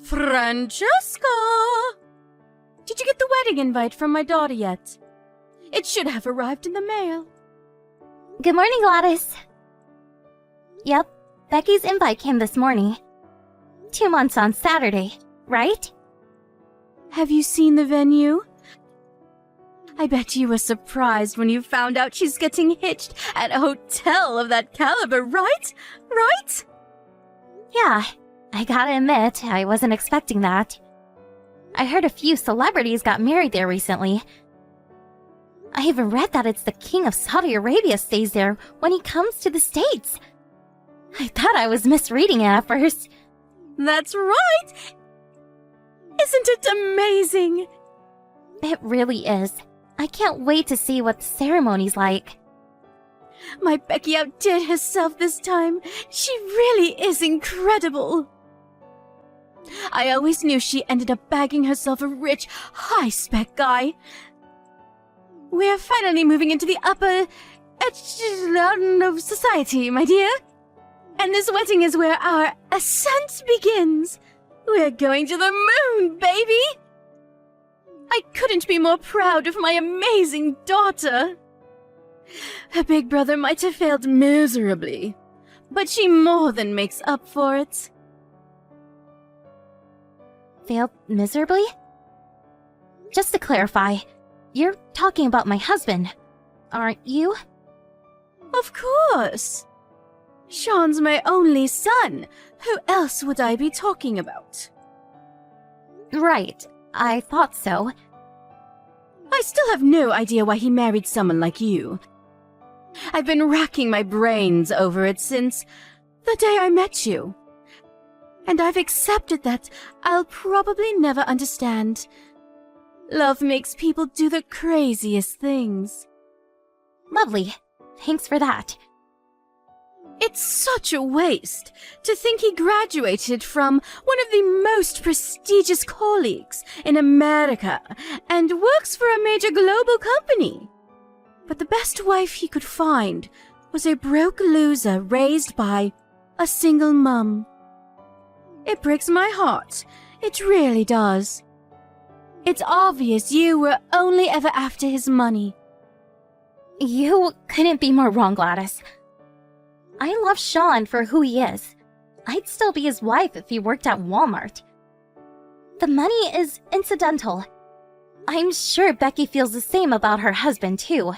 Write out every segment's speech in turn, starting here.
Francesca! Did you get the wedding invite from my daughter yet? It should have arrived in the mail. Good morning, Gladys. Yep, Becky's invite came this morning. 2 months on Saturday, right? Have you seen the venue? I bet you were surprised when you found out she's getting hitched at a hotel of that caliber, right? Right? Yeah, I gotta admit, I wasn't expecting that. I heard a few celebrities got married there recently. I even read that it's the King of Saudi Arabia stays there when he comes to the States. I thought I was misreading it at first. That's right! Isn't it amazing? It really is. I can't wait to see what the ceremony's like. My Becky outdid herself this time. She really is incredible. I always knew she ended up bagging herself a rich, high-spec guy. We're finally moving into the upper echelon of society, my dear. And this wedding is where our ascent begins. We're going to the moon, baby! I couldn't be more proud of my amazing daughter. Her big brother might have failed miserably, but she more than makes up for it. Failed miserably? Just to clarify, you're talking about my husband, aren't you? Of course. Sean's my only son. Who else would I be talking about? Right, I thought so. I still have no idea why he married someone like you. I've been racking my brains over it since the day I met you. And I've accepted that I'll probably never understand. Love makes people do the craziest things. Lovely. Thanks for that. It's such a waste to think he graduated from one of the most prestigious colleges in America and works for a major global company. But the best wife he could find was a broke loser raised by a single mum. It breaks my heart. It really does. It's obvious you were only ever after his money. You couldn't be more wrong, Gladys. I love Sean for who he is. I'd still be his wife if he worked at Walmart. The money is incidental. I'm sure Becky feels the same about her husband, too.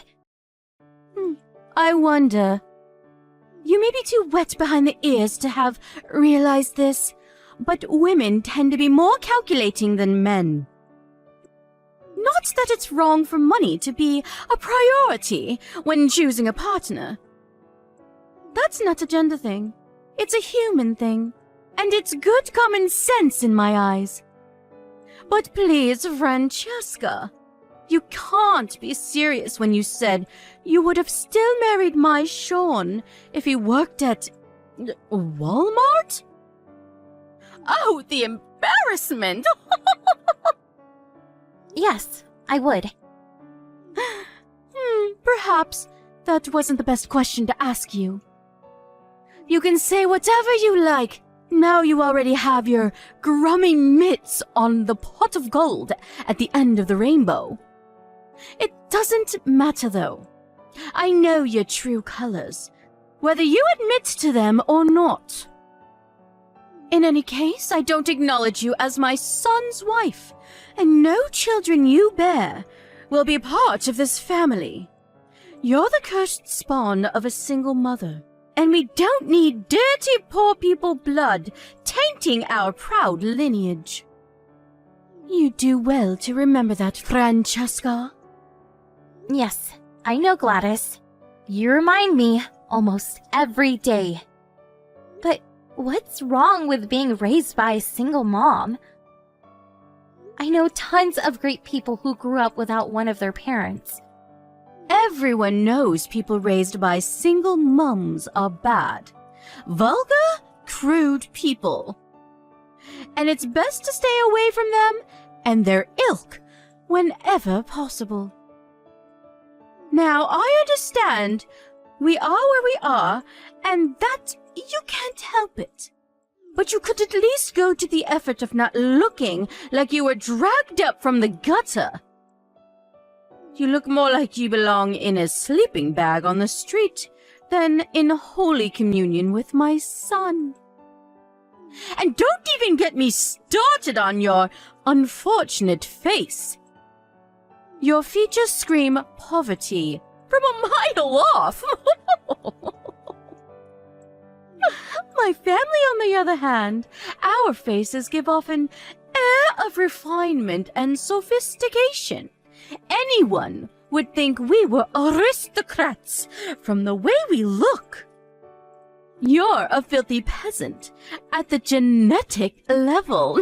I wonder. You may be too wet behind the ears to have realized this, but women tend to be more calculating than men. Not that it's wrong for money to be a priority when choosing a partner. That's not a gender thing. It's a human thing. And it's good common sense in my eyes. But please, Francesca, you can't be serious when you said you would have still married my Sean if he worked at Walmart? Oh, the embarrassment! Yes, I would. Perhaps that wasn't the best question to ask you. You can say whatever you like. Now you already have your grummy mitts on the pot of gold at the end of the rainbow. It doesn't matter, though. I know your true colors, whether you admit to them or not. In any case, I don't acknowledge you as my son's wife, and no children you bear will be part of this family. You're the cursed spawn of a single mother, and we don't need dirty poor people blood tainting our proud lineage. You do well to remember that, Francesca. Yes, I know, Gladys. You remind me almost every day. But what's wrong with being raised by a single mom? I know tons of great people who grew up without one of their parents. Everyone knows people raised by single mums are bad. Vulgar, crude people. And it's best to stay away from them and their ilk whenever possible. Now, I understand we are where we are, and that you can't help it. But you could at least go to the effort of not looking like you were dragged up from the gutter. You look more like you belong in a sleeping bag on the street than in Holy Communion with my son. And don't even get me started on your unfortunate face. Your features scream poverty from a mile off. My family, on the other hand, our faces give off an air of refinement and sophistication. Anyone would think we were aristocrats from the way we look. You're a filthy peasant at the genetic level.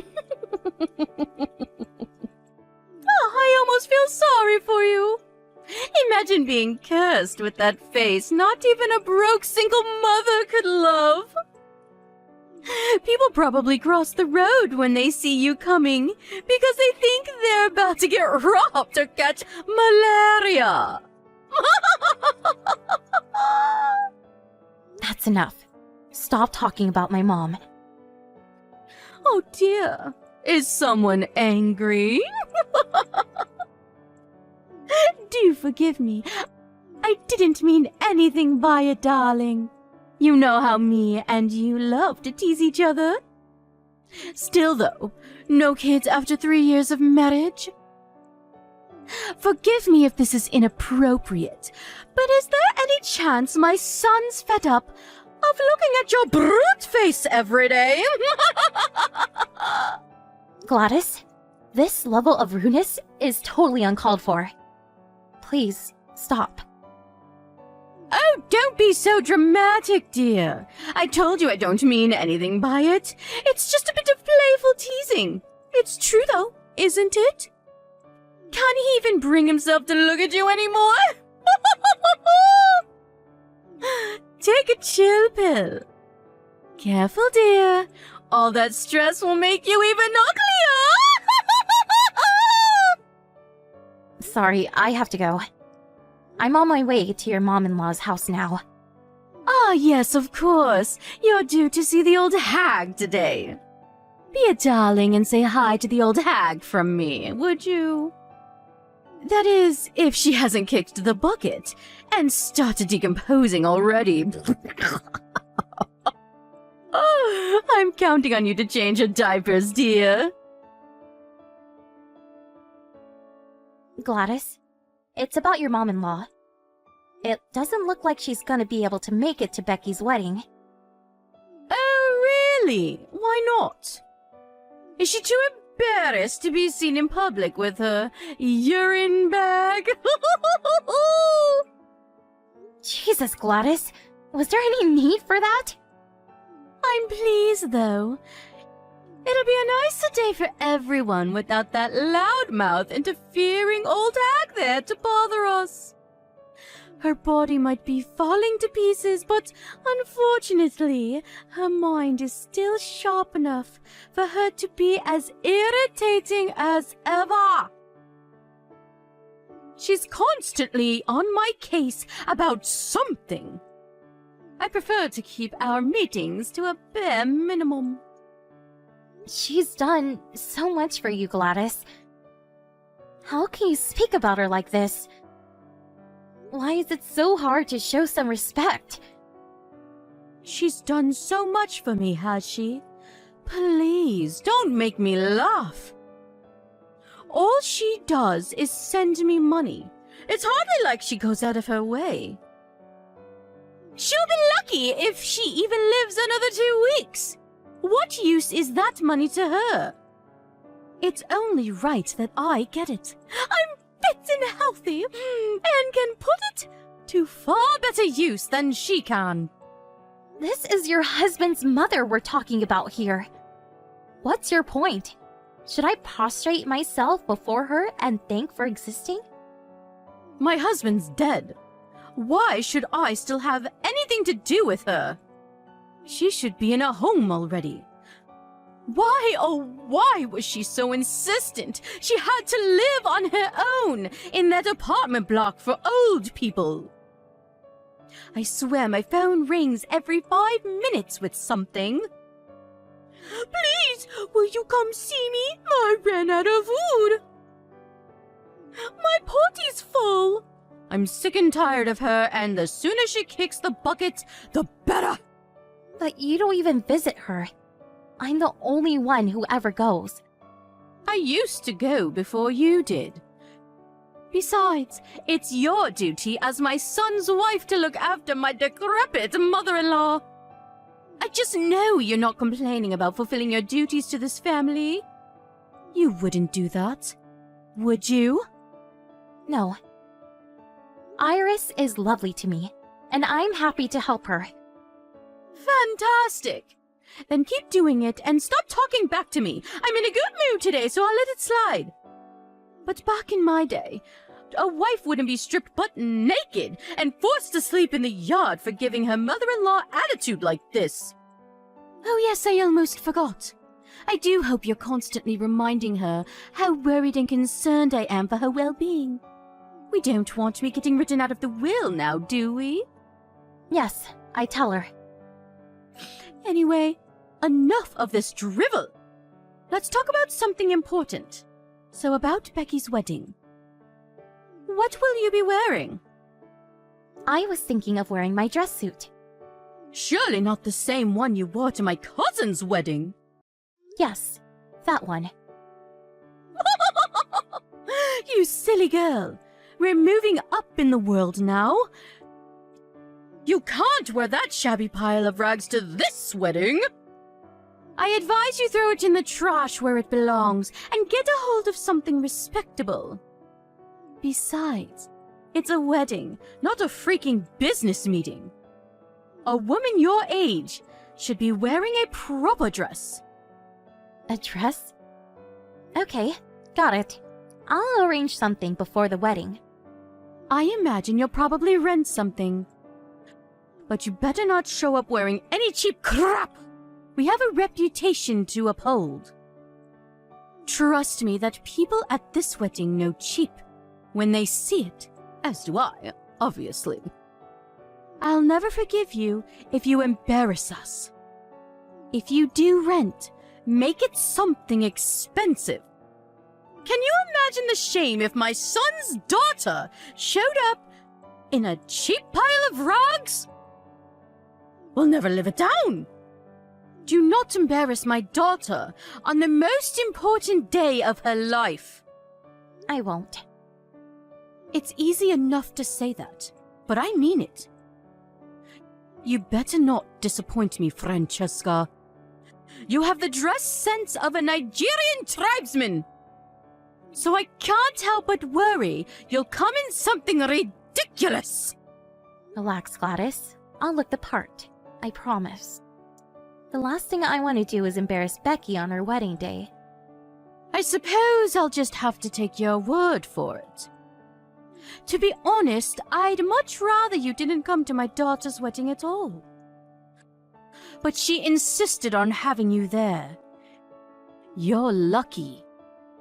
Oh, I almost feel sorry for you. Imagine being cursed with that face not even a broke single mother could love. People probably cross the road when they see you coming because they think they're about to get robbed or catch malaria. That's enough. Stop talking about my mom. Oh dear, is someone angry? Do forgive me. I didn't mean anything by it, darling. You know how me and you love to tease each other. Still, though, no kids after 3 years of marriage? Forgive me if this is inappropriate, but is there any chance my son's fed up of looking at your brute face every day? Gladys, this level of rudeness is totally uncalled for. Please, stop. Oh, don't be so dramatic, dear. I told you I don't mean anything by it. It's just a bit of playful teasing. It's true, though, isn't it? Can't he even bring himself to look at you anymore? Take a chill pill. Careful, dear. All that stress will make you even uglier. Sorry, I have to go. I'm on my way to your mom-in-law's house now. Ah, yes, of course. You're due to see the old hag today. Be a darling and say hi to the old hag from me, would you? That is, if she hasn't kicked the bucket and started decomposing already. Oh, I'm counting on you to change your diapers, dear. Gladys, it's about your mom-in-law. It doesn't look like she's gonna be able to make it to Becky's wedding. Oh, really? Why not? Is she too embarrassed to be seen in public with her urine bag? Jesus, Gladys, was there any need for that? I'm pleased, though. It'll be a nicer day for everyone without that loudmouth interfering old hag there to bother us. Her body might be falling to pieces, but unfortunately, her mind is still sharp enough for her to be as irritating as ever. She's constantly on my case about something. I prefer to keep our meetings to a bare minimum. She's done so much for you, Gladys. How can you speak about her like this? Why is it so hard to show some respect? She's done so much for me, has she? Please, don't make me laugh. All she does is send me money. It's hardly like she goes out of her way. She'll be lucky if she even lives another 2 weeks. What use is that money to her? It's only right that I get it. I'm fit and healthy and can put it to far better use than she can. This is your husband's mother we're talking about here. What's your point? Should I prostrate myself before her and thank for existing? My husband's dead. Why should I still have anything to do with her? She should be in a home already. Why, oh why was she so insistent she had to live on her own in that apartment block for old people? I swear my phone rings every 5 minutes with something. Please, will you come see me? I ran out of food. My potty's full. I'm sick and tired of her, and the sooner she kicks the bucket, the better. But you don't even visit her. I'm the only one who ever goes. I used to go before you did. Besides, it's your duty as my son's wife to look after my decrepit mother-in-law. I just know you're not complaining about fulfilling your duties to this family. You wouldn't do that, would you? No. Iris is lovely to me, and I'm happy to help her. Fantastic! Then keep doing it and stop talking back to me. I'm in a good mood today, so I'll let it slide. But back in my day, a wife wouldn't be stripped butt naked and forced to sleep in the yard for giving her mother-in-law attitude like this. Oh yes, I almost forgot. I do hope you're constantly reminding her how worried and concerned I am for her well-being. We don't want me getting written out of the will now, do we? Yes, I tell her. Anyway, enough of this drivel. Let's talk about something important. So about Becky's wedding. What will you be wearing? I was thinking of wearing my dress suit. Surely not the same one you wore to my cousin's wedding. Yes, that one. You silly girl. We're moving up in the world now. You can't wear that shabby pile of rags to this wedding. I advise you throw it in the trash where it belongs and get a hold of something respectable. Besides, it's a wedding, not a freaking business meeting. A woman your age should be wearing a proper dress. A dress? Okay, got it. I'll arrange something before the wedding. I imagine you'll probably rent something. But you better not show up wearing any cheap crap. We have a reputation to uphold. Trust me that people at this wedding know cheap when they see it, as do I, obviously. I'll never forgive you if you embarrass us. If you do rent, make it something expensive. Can you imagine the shame if my son's daughter showed up in a cheap pile of rags? We'll never live it down. Do not embarrass my daughter on the most important day of her life. I won't. It's easy enough to say that, but I mean it. You better not disappoint me, Francesca. You have the dress sense of a Nigerian tribesman. So I can't help but worry you'll come in something ridiculous. Relax, Gladys. I'll look the part. I promise. The last thing I want to do is embarrass Becky on her wedding day. I suppose I'll just have to take your word for it. To be honest, I'd much rather you didn't come to my daughter's wedding at all. But she insisted on having you there. You're lucky.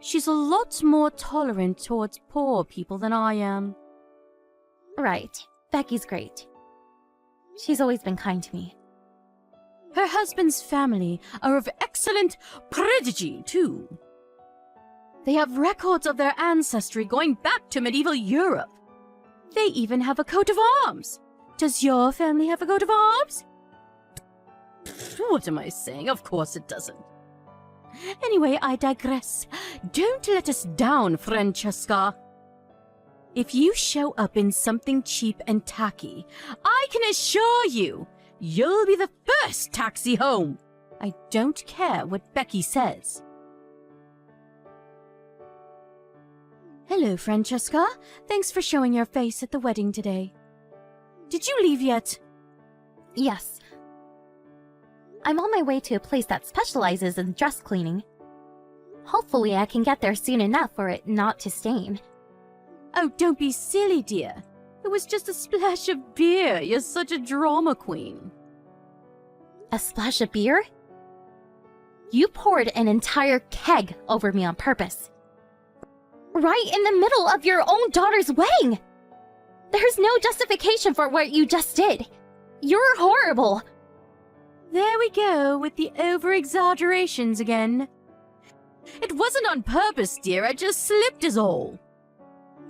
She's a lot more tolerant towards poor people than I am. Right. Becky's great. She's always been kind to me. Her husband's family are of excellent prodigy, too. They have records of their ancestry going back to medieval Europe. They even have a coat of arms. Does your family have a coat of arms? What am I saying? Of course it doesn't. Anyway, I digress. Don't let us down, Francesca. If you show up in something cheap and tacky, I can assure you, you'll be the first taxi home. I don't care what Becky says. Hello, Francesca. Thanks for showing your face at the wedding today. Did you leave yet? Yes. I'm on my way to a place that specializes in dress cleaning. Hopefully I can get there soon enough for it not to stain. Oh, don't be silly, dear. It was just a splash of beer. You're such a drama queen. A splash of beer? You poured an entire keg over me on purpose. Right in the middle of your own daughter's wedding! There's no justification for what you just did. You're horrible. There we go with the over-exaggerations again. It wasn't on purpose, dear. I just slipped is all.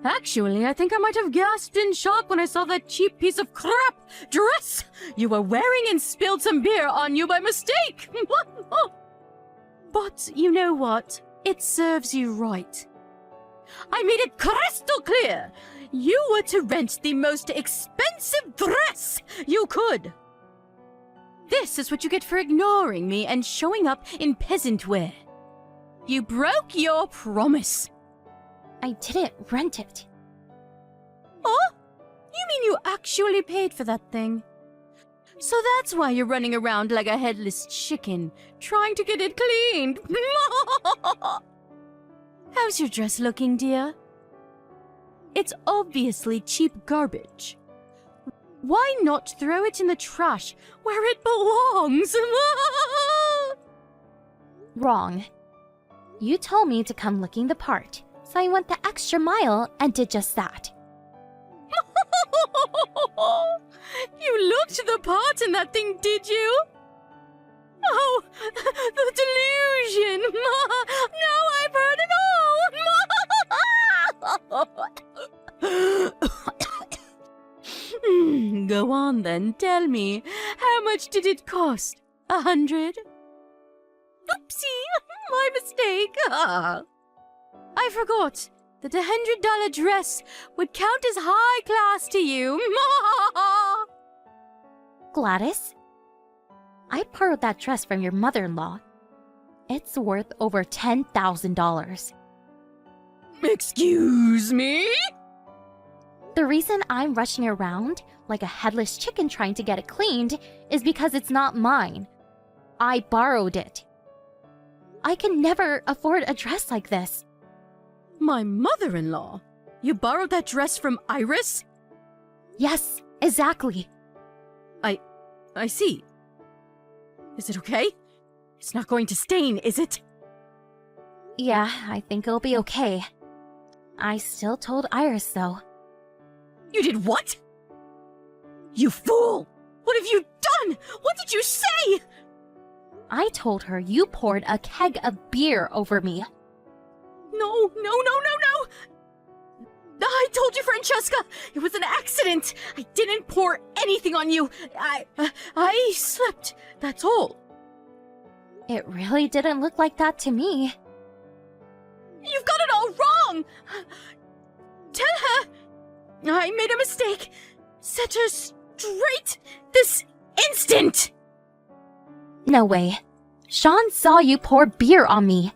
Actually, I think I might have gasped in shock when I saw that cheap piece of crap dress you were wearing and spilled some beer on you by mistake. But you know what? It serves you right. I made it crystal clear. You were to rent the most expensive dress you could. This is what you get for ignoring me and showing up in peasant wear. You broke your promise. I didn't rent it. Oh? You mean you actually paid for that thing? So that's why you're running around like a headless chicken, trying to get it cleaned. How's your dress looking, dear? It's obviously cheap garbage. Why not throw it in the trash where it belongs? Wrong. You told me to come looking the part, so I went the extra mile and did just that. You looked the part in that thing, did you? Oh, the delusion! Now I've heard it all! Go on then, tell me, how much did it cost? 100? Oopsie, my mistake. I forgot that $100 dress would count as high class to you. Gladys, I borrowed that dress from your mother-in-law. It's worth over $10,000. Excuse me? The reason I'm rushing around like a headless chicken trying to get it cleaned is because it's not mine. I borrowed it. I can never afford a dress like this. My mother-in-law? You borrowed that dress from Iris? Yes, exactly. I see. Is it okay? It's not going to stain, is it? Yeah, I think it'll be okay. I still told Iris, though. You did what? You fool! What have you done? What did you say? I told her you poured a keg of beer over me. No. I told you, Francesca, it was an accident. I didn't pour anything on you. I slipped, that's all. It really didn't look like that to me. You've got it all wrong. Tell her I made a mistake. Set her straight this instant. No way. Sean saw you pour beer on me.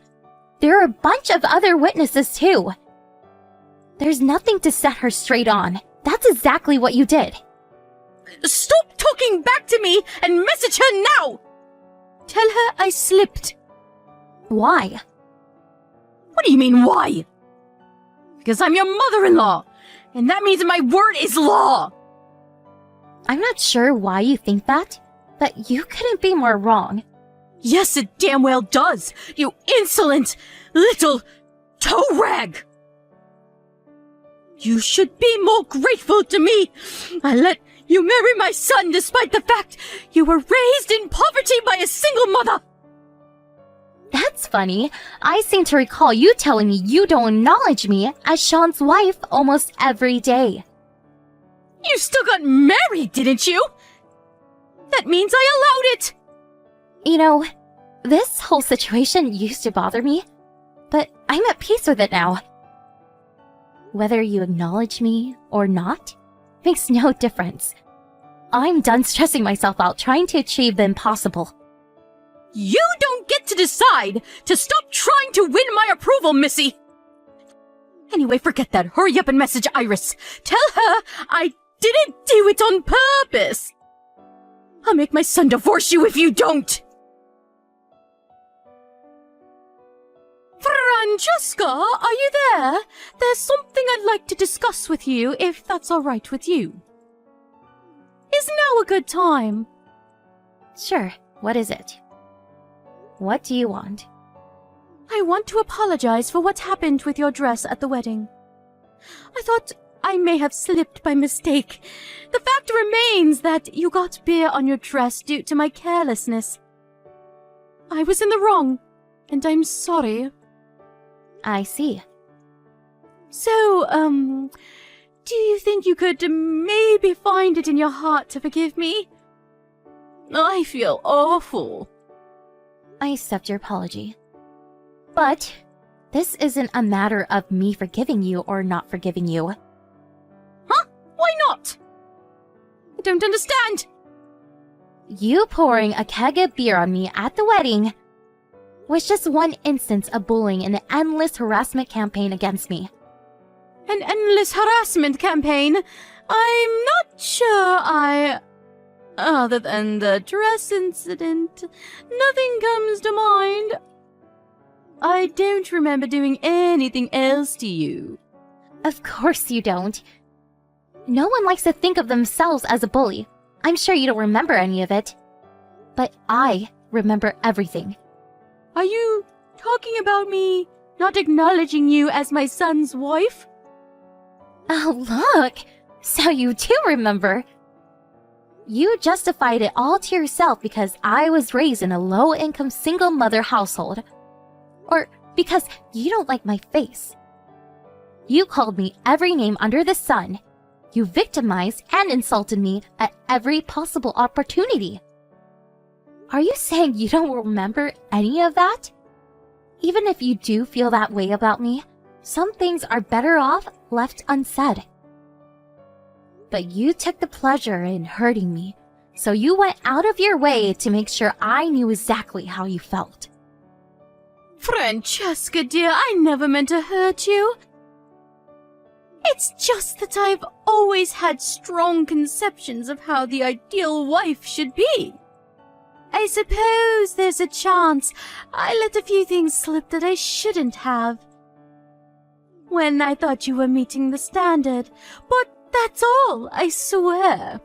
There are a bunch of other witnesses, too. There's nothing to set her straight on. That's exactly what you did. Stop talking back to me and message her now! Tell her I slipped. Why? What do you mean, why? Because I'm your mother-in-law, and that means my word is law! I'm not sure why you think that, but you couldn't be more wrong. Yes, it damn well does, you insolent little toe rag! You should be more grateful to me. I let you marry my son despite the fact you were raised in poverty by a single mother. That's funny. I seem to recall you telling me you don't acknowledge me as Sean's wife almost every day. You still got married, didn't you? That means I allowed it. You know, this whole situation used to bother me, but I'm at peace with it now. Whether you acknowledge me or not makes no difference. I'm done stressing myself out trying to achieve the impossible. You don't get to decide to stop trying to win my approval, Missy! Anyway, forget that. Hurry up and message Iris. Tell her I didn't do it on purpose. I'll make my son divorce you if you don't. Francesca, are you there? There's something I'd like to discuss with you, if that's all right with you. Is now a good time? Sure, what is it? What do you want? I want to apologize for what happened with your dress at the wedding. I thought I may have slipped by mistake, the fact remains that you got beer on your dress due to my carelessness. I was in the wrong, and I'm sorry. I see. So, do you think you could maybe find it in your heart to forgive me? I feel awful. I accept your apology. But this isn't a matter of me forgiving you or not forgiving you. Huh? Why not? I don't understand. You pouring a keg of beer on me at the wedding was just one instance of bullying and an endless harassment campaign against me. An endless harassment campaign? I'm not sure Other than the dress incident, nothing comes to mind. I don't remember doing anything else to you. Of course you don't. No one likes to think of themselves as a bully. I'm sure you don't remember any of it. But I remember everything. Are you talking about me not acknowledging you as my son's wife? Oh, look! So you do remember. You justified it all to yourself because I was raised in a low-income single mother household. Or because you don't like my face. You called me every name under the sun. You victimized and insulted me at every possible opportunity. Are you saying you don't remember any of that? Even if you do feel that way about me, some things are better off left unsaid. But you took the pleasure in hurting me, so you went out of your way to make sure I knew exactly how you felt. Francesca, dear, I never meant to hurt you. It's just that I've always had strong conceptions of how the ideal wife should be. I suppose there's a chance I let a few things slip that I shouldn't have. When I thought you were meeting the standard, but that's all, I swear.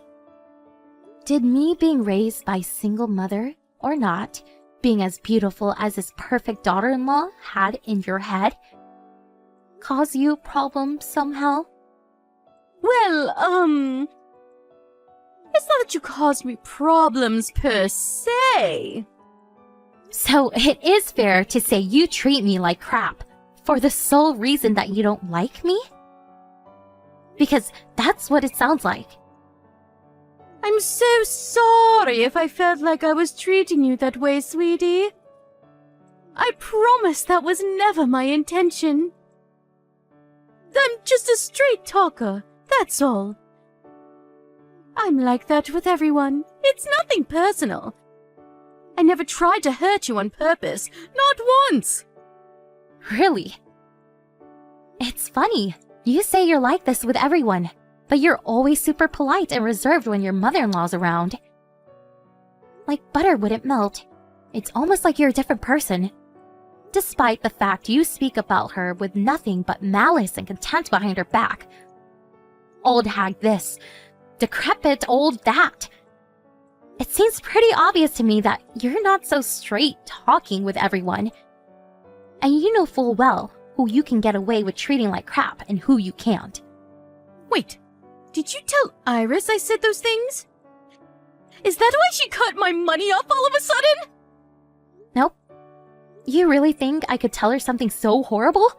Did me being raised by a single mother, or not, being as beautiful as this perfect daughter-in-law had in your head, cause you problems somehow? Well, it's not that you caused me problems per se. So it is fair to say you treat me like crap for the sole reason that you don't like me? Because that's what it sounds like. I'm so sorry if I felt like I was treating you that way, sweetie. I promise that was never my intention. I'm just a straight talker, that's all. I'm like that with everyone. It's nothing personal. I never tried to hurt you on purpose, not once. Really? It's funny. You say you're like this with everyone, but you're always super polite and reserved when your mother-in-law's around. Like butter wouldn't melt. It's almost like you're a different person. Despite the fact you speak about her with nothing but malice and contempt behind her back. Old hag this, decrepit old that. It seems pretty obvious to me that you're not so straight talking with everyone. And you know full well who you can get away with treating like crap and who you can't. Wait, did you tell Iris I said those things? Is that why she cut my money off all of a sudden? Nope. You really think I could tell her something so horrible?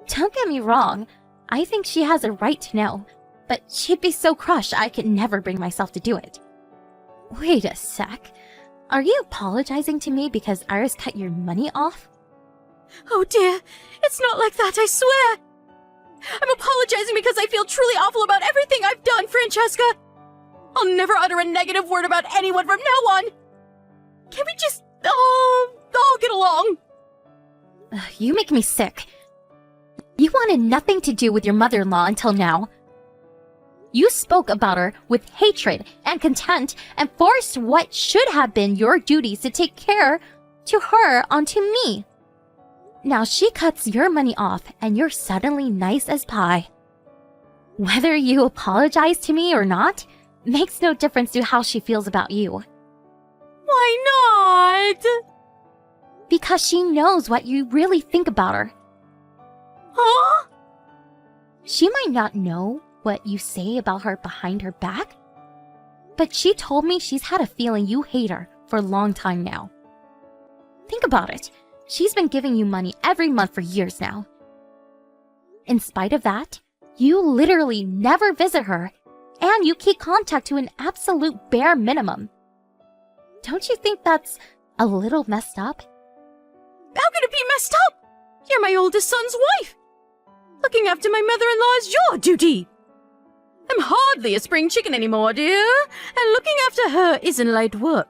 Don't get me wrong, I think she has a right to know, but she'd be so crushed I could never bring myself to do it. Wait a sec. Are you apologizing to me because Iris cut your money off? Oh dear, it's not like that, I swear. I'm apologizing because I feel truly awful about everything I've done, Francesca. I'll never utter a negative word about anyone from now on. Can we just, all get along? You make me sick. You wanted nothing to do with your mother-in-law until now. You spoke about her with hatred and contempt and forced what should have been your duties to take care to her onto me. Now she cuts your money off and you're suddenly nice as pie. Whether you apologize to me or not makes no difference to how she feels about you. Why not? Because she knows what you really think about her. Huh? She might not know what you say about her behind her back, but she told me she's had a feeling you hate her for a long time now. Think about it. She's been giving you money every month for years now. In spite of that, you literally never visit her, and you keep contact to an absolute bare minimum. Don't you think that's a little messed up? How could it be messed up? You're my oldest son's wife. Looking after my mother-in-law is your duty. I'm hardly a spring chicken anymore, dear, and looking after her isn't light work.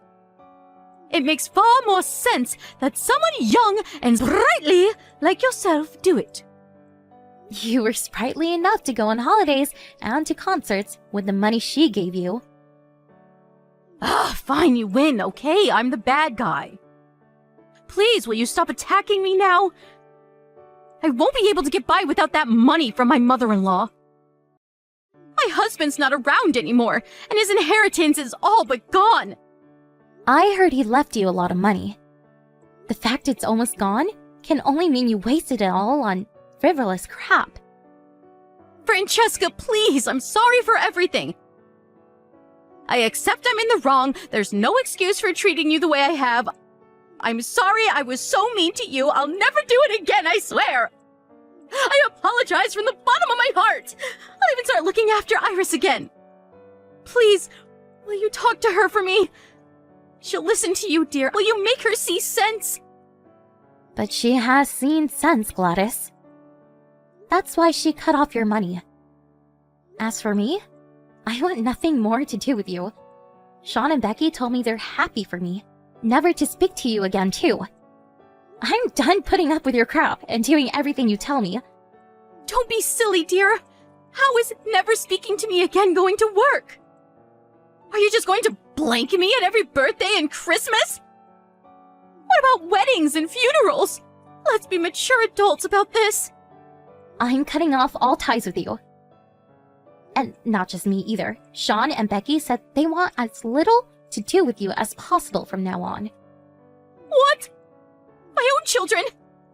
It makes far more sense that someone young and sprightly like yourself do it. You were sprightly enough to go on holidays and to concerts with the money she gave you. Fine, you win, okay? I'm the bad guy. Please, will you stop attacking me now? I won't be able to get by without that money from my mother-in-law. My husband's not around anymore, and his inheritance is all but gone. I heard he left you a lot of money. The fact it's almost gone can only mean you wasted it all on frivolous crap. Francesca, please, I'm sorry for everything. I accept I'm in the wrong. There's no excuse for treating you the way I have. I'm sorry I was so mean to you. I'll never do it again, I swear. I apologize from the bottom of my heart. I'll even start looking after Iris again. Please, will you talk to her for me? She'll listen to you, dear. Will you make her see sense? But she has seen sense, Gladys. That's why she cut off your money. As for me, I want nothing more to do with you. Sean and Becky told me they're happy for me, never to speak to you again, too. I'm done putting up with your crap and doing everything you tell me. Don't be silly, dear. How is never speaking to me again going to work? Are you just going to blank me at every birthday and Christmas? What about weddings and funerals? Let's be mature adults about this. I'm cutting off all ties with you. And not just me either. Sean and Becky said they want as little to do with you as possible from now on. What? My own children?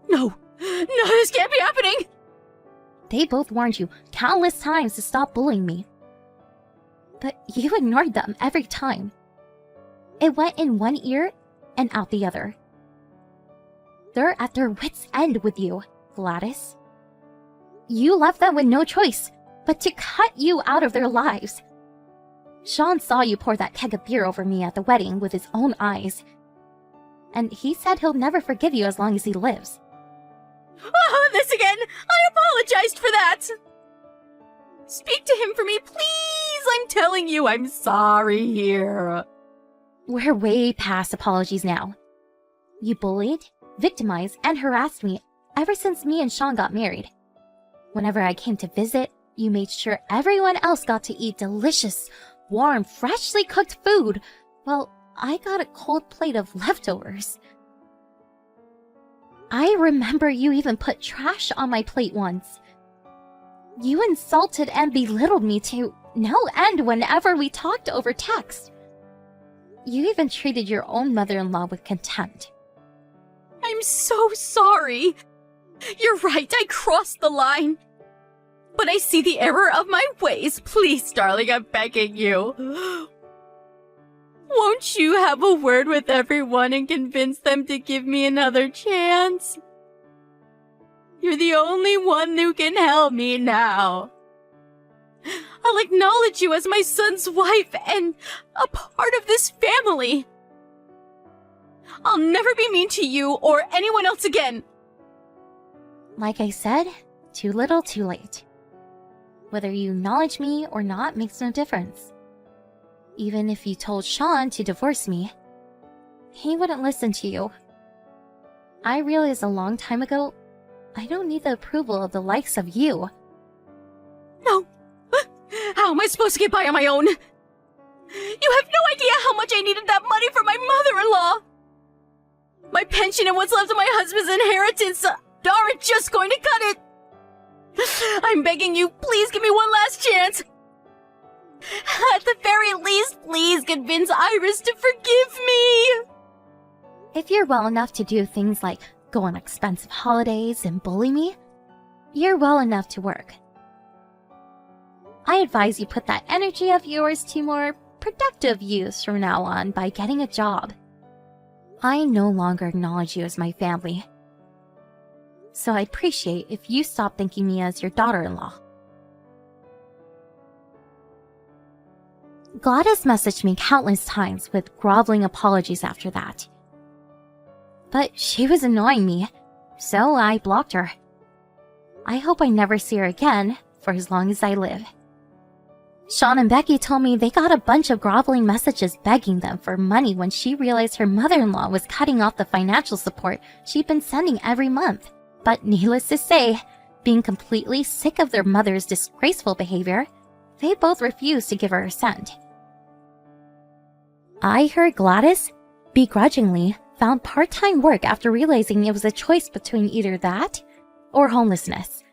No, this can't be happening. They both warned you countless times to stop bullying me. But you ignored them every time. It went in one ear and out the other. They're at their wits' end with you, Gladys. You left them with no choice but to cut you out of their lives. Sean saw you pour that keg of beer over me at the wedding with his own eyes. And he said he'll never forgive you as long as he lives. Oh, this again! I apologized for that! Speak to him for me, please! I'm telling you, I'm sorry here. We're way past apologies now. You bullied, victimized, and harassed me ever since me and Sean got married. Whenever I came to visit, you made sure everyone else got to eat delicious, warm, freshly cooked food, while I got a cold plate of leftovers. I remember you even put trash on my plate once. You insulted and belittled me to no end whenever we talked over text. You even treated your own mother-in-law with contempt. I'm so sorry. You're right, I crossed the line. But I see the error of my ways. Please, darling, I'm begging you. Won't you have a word with everyone and convince them to give me another chance? You're the only one who can help me now. I'll acknowledge you as my son's wife and a part of this family. I'll never be mean to you or anyone else again. Like I said, too little, too late. Whether you acknowledge me or not makes no difference. Even if you told Sean to divorce me, he wouldn't listen to you. I realized a long time ago, I don't need the approval of the likes of you. No. How am I supposed to get by on my own? You have no idea how much I needed that money from my mother-in-law. My pension and what's left of my husband's inheritance aren't just going to cut it. I'm begging you, please give me one last chance. At the very least, please convince Iris to forgive me. If you're well enough to do things like go on expensive holidays and bully me, you're well enough to work. I advise you put that energy of yours to more productive use from now on by getting a job. I no longer acknowledge you as my family, so I appreciate if you stop thinking me as your daughter-in-law. Gladys messaged me countless times with groveling apologies after that. But she was annoying me, so I blocked her. I hope I never see her again for as long as I live. Sean and Becky told me they got a bunch of groveling messages begging them for money when she realized her mother-in-law was cutting off the financial support she'd been sending every month. But needless to say, being completely sick of their mother's disgraceful behavior, they both refused to give her a cent. I heard Gladys, begrudgingly, found part-time work after realizing it was a choice between either that or homelessness.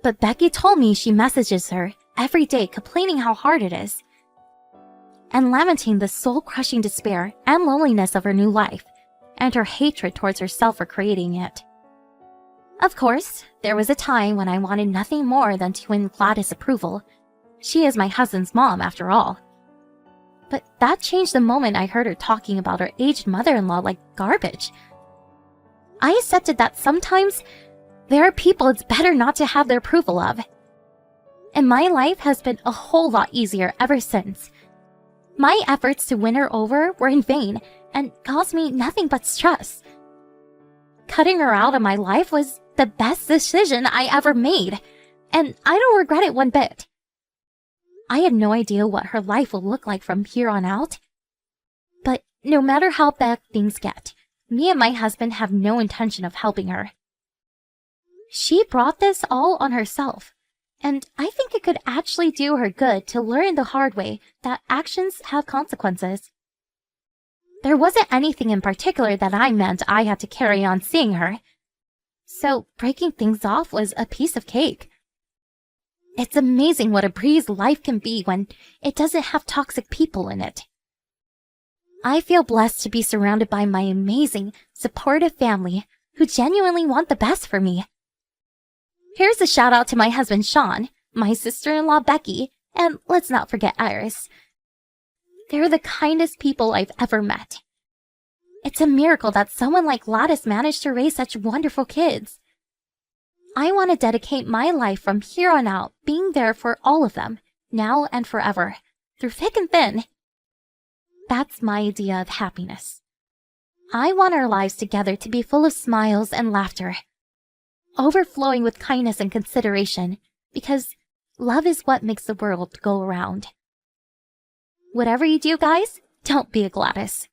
But Becky told me she messages her every day complaining how hard it is, and lamenting the soul-crushing despair and loneliness of her new life, and her hatred towards herself for creating it. Of course, there was a time when I wanted nothing more than to win Gladys' approval. She is my husband's mom, after all. But that changed the moment I heard her talking about her aged mother-in-law like garbage. I accepted that sometimes there are people it's better not to have their approval of. And my life has been a whole lot easier ever since. My efforts to win her over were in vain and caused me nothing but stress. Cutting her out of my life was the best decision I ever made, and I don't regret it one bit. I had no idea what her life will look like from here on out. But no matter how bad things get, me and my husband have no intention of helping her. She brought this all on herself, and I think it could actually do her good to learn the hard way that actions have consequences. There wasn't anything in particular that I meant I had to carry on seeing her, so breaking things off was a piece of cake. It's amazing what a breeze life can be when it doesn't have toxic people in it. I feel blessed to be surrounded by my amazing, supportive family who genuinely want the best for me. Here's a shout out to my husband Sean, my sister-in-law Becky, and let's not forget Iris. They're the kindest people I've ever met. It's a miracle that someone like Gladys managed to raise such wonderful kids. I want to dedicate my life from here on out being there for all of them, now and forever, through thick and thin. That's my idea of happiness. I want our lives together to be full of smiles and laughter, overflowing with kindness and consideration, because love is what makes the world go around. Whatever you do, guys, don't be a Gladys.